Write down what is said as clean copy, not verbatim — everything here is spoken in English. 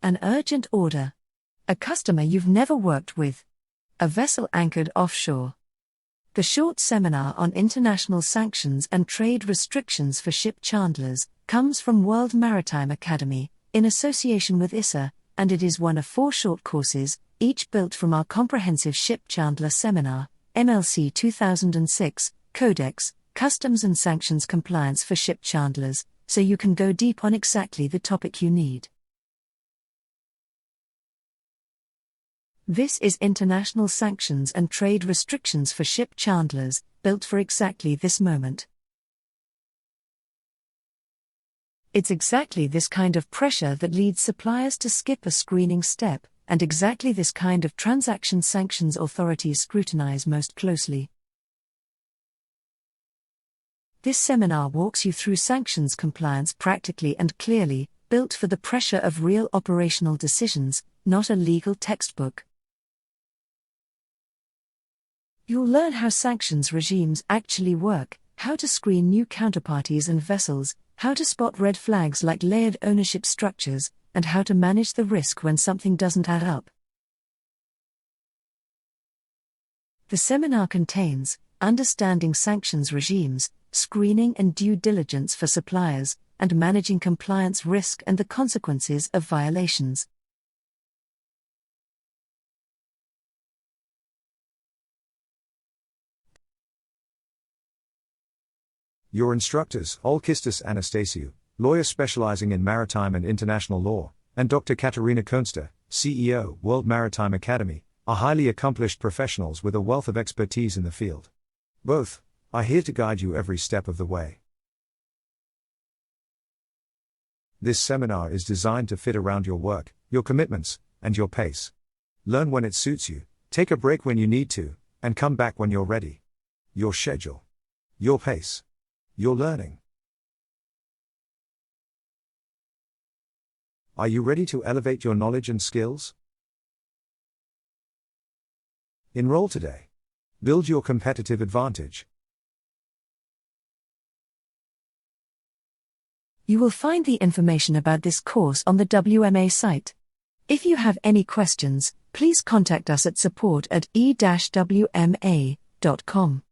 An urgent order. A customer you've never worked with. A vessel anchored offshore. The short seminar on international sanctions and trade restrictions for ship chandlers comes from World Maritime Academy, in association with ISSA, and it is one of 4 short courses, each built from our comprehensive Ship Chandler Seminar, MLC 2006, CODEX, Customs and Sanctions Compliance for Ship Chandlers, so you can go deep on exactly the topic you need. This is International Sanctions and Trade Restrictions for Ship Chandlers, built for exactly this moment. It's exactly this kind of pressure that leads suppliers to skip a screening step, and exactly this kind of transaction sanctions authorities scrutinize most closely. This seminar walks you through sanctions compliance practically and clearly, built for the pressure of real operational decisions, not a legal textbook. You'll learn how sanctions regimes actually work, how to screen new counterparties and vessels, how to spot red flags like layered ownership structures, and how to manage the risk when something doesn't add up. The seminar contains understanding sanctions regimes, screening and due diligence for suppliers, and managing compliance risk and the consequences of violations. Your instructors, Olkistis Anastasiou, lawyer specializing in maritime and international law, and Dr. Katerina Koenster, CEO, World Maritime Academy, are highly accomplished professionals with a wealth of expertise in the field. Both are here to guide you every step of the way. This seminar is designed to fit around your work, your commitments, and your pace. Learn when it suits you, take a break when you need to, and come back when you're ready. Your schedule. Your pace. Your learning. Are you ready to elevate your knowledge and skills? Enroll today. Build your competitive advantage. You will find the information about this course on the WMA site. If you have any questions, please contact us at support@e-wma.com.